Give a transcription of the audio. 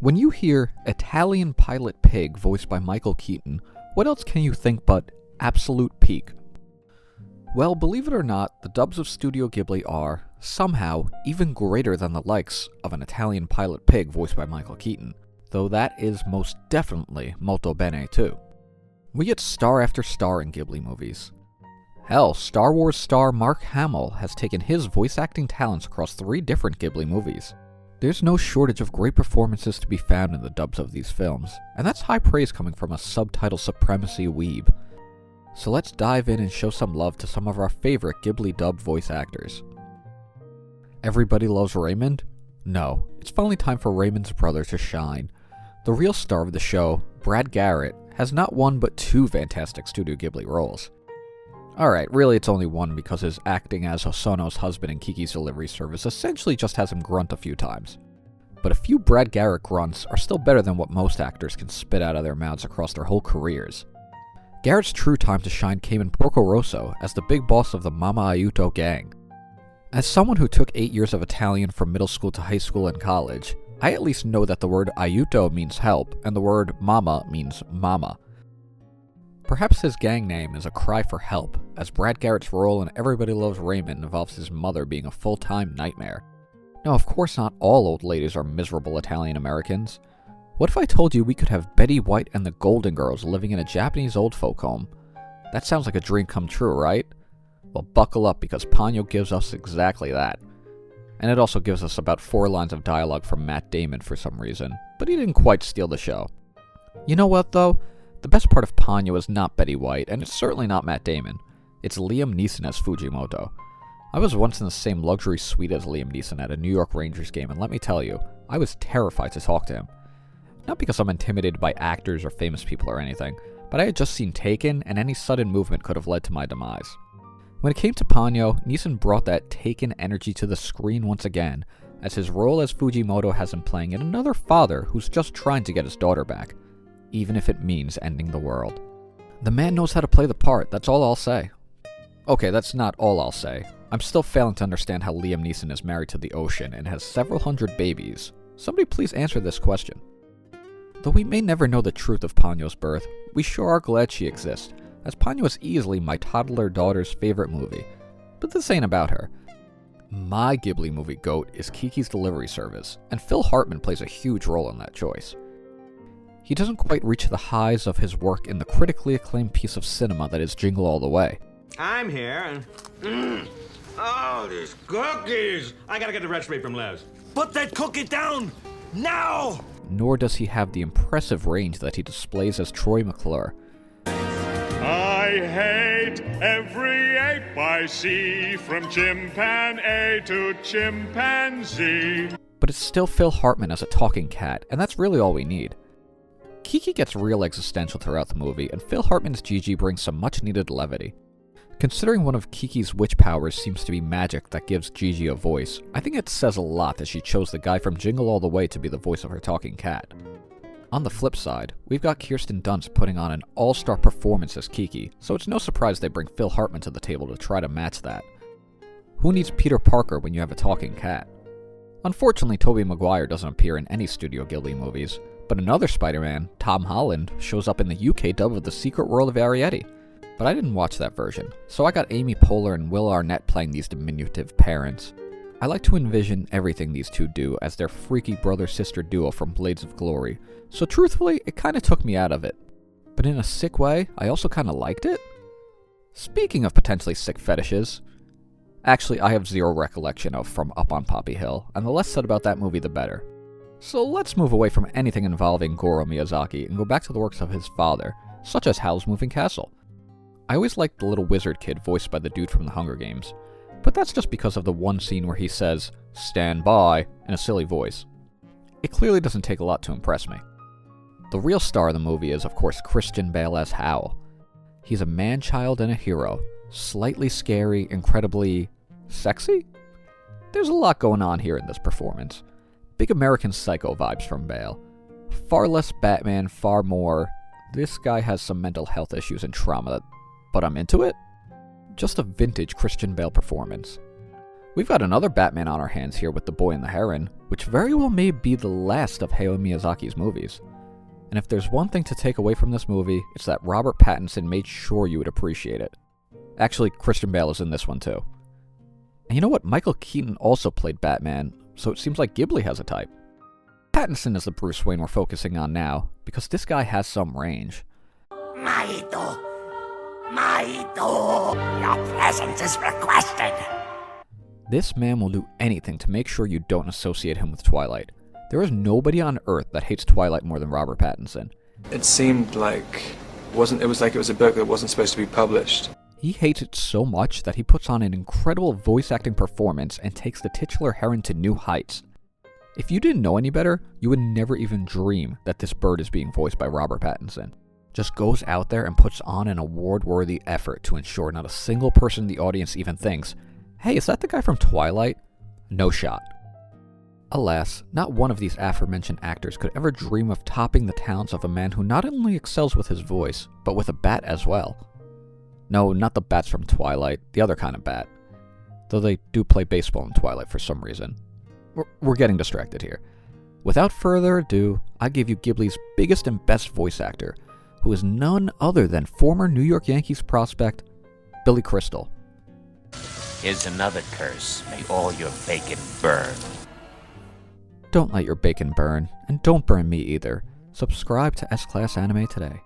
When you hear Italian Pilot Pig voiced by Michael Keaton, what else can you think but absolute peak? Well, believe it or not, the dubs of Studio Ghibli are, somehow, even greater than the likes of an Italian Pilot Pig voiced by Michael Keaton, though that is most definitely molto bene too. We get star after star in Ghibli movies. Hell, Star Wars star Mark Hamill has taken his voice acting talents across 3 different Ghibli movies. There's no shortage of great performances to be found in the dubs of these films, and that's high praise coming from a subtitle supremacy weeb. So let's dive in and show some love to some of our favorite Ghibli dub voice actors. Everybody loves Raymond? No, it's finally time for Raymond's brother to shine. The real star of the show, Brad Garrett, has not 1 but 2 fantastic Studio Ghibli roles. Alright, really it's only 1 because his acting as Hosono's husband in Kiki's Delivery Service essentially just has him grunt a few times. But a few Brad Garrett grunts are still better than what most actors can spit out of their mouths across their whole careers. Garrett's true time to shine came in Porco Rosso as the big boss of the Mama Aiuto gang. As someone who took 8 years of Italian from middle school to high school and college, I at least know that the word aiuto means help and the word mama means mama. Perhaps his gang name is a cry for help, as Brad Garrett's role in Everybody Loves Raymond involves his mother being a full-time nightmare. Now, of course not all old ladies are miserable Italian Americans. What if I told you we could have Betty White and the Golden Girls living in a Japanese old folk home? That sounds like a dream come true, right? Well, buckle up because Ponyo gives us exactly that. And it also gives us about 4 lines of dialogue from Matt Damon for some reason, but he didn't quite steal the show. You know what, though? The best part of Ponyo is not Betty White, and it's certainly not Matt Damon. It's Liam Neeson as Fujimoto. I was once in the same luxury suite as Liam Neeson at a New York Rangers game, and let me tell you, I was terrified to talk to him. Not because I'm intimidated by actors or famous people or anything, but I had just seen Taken, and any sudden movement could have led to my demise. When it came to Ponyo, Neeson brought that Taken energy to the screen once again, as his role as Fujimoto has him playing yet another father who's just trying to get his daughter back, even if it means ending the world. The man knows how to play the part, that's all I'll say. Okay, that's not all I'll say. I'm still failing to understand how Liam Neeson is married to the ocean and has several hundred babies. Somebody please answer this question. Though we may never know the truth of Ponyo's birth, we sure are glad she exists, as Ponyo is easily my toddler daughter's favorite movie. But this ain't about her. My Ghibli movie GOAT is Kiki's Delivery Service, and Phil Hartman plays a huge role in that choice. He doesn't quite reach the highs of his work in the critically acclaimed piece of cinema that is Jingle All the Way. I'm here and... Oh, these cookies! I gotta get the recipe from Les. Put that cookie down! Now! Nor does he have the impressive range that he displays as Troy McClure. I hate every ape I see, from chimpanzee to chimpanzee. But it's still Phil Hartman as a talking cat, and that's really all we need. Kiki gets real existential throughout the movie, and Phil Hartman's Gigi brings some much-needed levity. Considering one of Kiki's witch powers seems to be magic that gives Gigi a voice, I think it says a lot that she chose the guy from Jingle All the Way to be the voice of her talking cat. On the flip side, we've got Kirsten Dunst putting on an all-star performance as Kiki, so it's no surprise they bring Phil Hartman to the table to try to match that. Who needs Peter Parker when you have a talking cat? Unfortunately, Tobey Maguire doesn't appear in any Studio Ghibli movies, but another Spider-Man, Tom Holland, shows up in the UK dub of The Secret World of Arrietty. But I didn't watch that version, so I got Amy Poehler and Will Arnett playing these diminutive parents. I like to envision everything these two do as their freaky brother-sister duo from Blades of Glory, so truthfully, it kinda took me out of it. But in a sick way, I also kinda liked it? Speaking of potentially sick fetishes, actually I have zero recollection of From Up on Poppy Hill, and the less said about that movie the better. So let's move away from anything involving Goro Miyazaki and go back to the works of his father, such as Howl's Moving Castle. I always liked the little wizard kid voiced by the dude from the Hunger Games, but that's just because of the one scene where he says, "Stand by," in a silly voice. It clearly doesn't take a lot to impress me. The real star of the movie is, of course, Christian Bale as Howl. He's a man-child and a hero, slightly scary, incredibly... sexy? There's a lot going on here in this performance. Big American Psycho vibes from Bale. Far less Batman, far more... this guy has some mental health issues and trauma, but I'm into it? Just a vintage Christian Bale performance. We've got another Batman on our hands here with The Boy and the Heron, which very well may be the last of Hayao Miyazaki's movies. And if there's one thing to take away from this movie, it's that Robert Pattinson made sure you would appreciate it. Actually, Christian Bale is in this one too. And you know what? Michael Keaton also played Batman, so it seems like Ghibli has a type. Pattinson is the Bruce Wayne we're focusing on now, because this guy has some range. Maito! Your presence is requested! This man will do anything to make sure you don't associate him with Twilight. There is nobody on Earth that hates Twilight more than Robert Pattinson. It seemed like it was a book that wasn't supposed to be published. He hates it so much that he puts on an incredible voice acting performance and takes the titular Heron to new heights. If you didn't know any better, you would never even dream that this bird is being voiced by Robert Pattinson. Just goes out there and puts on an award-worthy effort to ensure not a single person in the audience even thinks, "Hey, is that the guy from Twilight?" No shot. Alas, not one of these aforementioned actors could ever dream of topping the talents of a man who not only excels with his voice, but with a bat as well. No, not the bats from Twilight, the other kind of bat. Though they do play baseball in Twilight for some reason. We're getting distracted here. Without further ado, I give you Ghibli's biggest and best voice actor, who is none other than former New York Yankees prospect, Billy Crystal. Here's another curse. May all your bacon burn. Don't let your bacon burn, and don't burn me either. Subscribe to S-Class Anime today.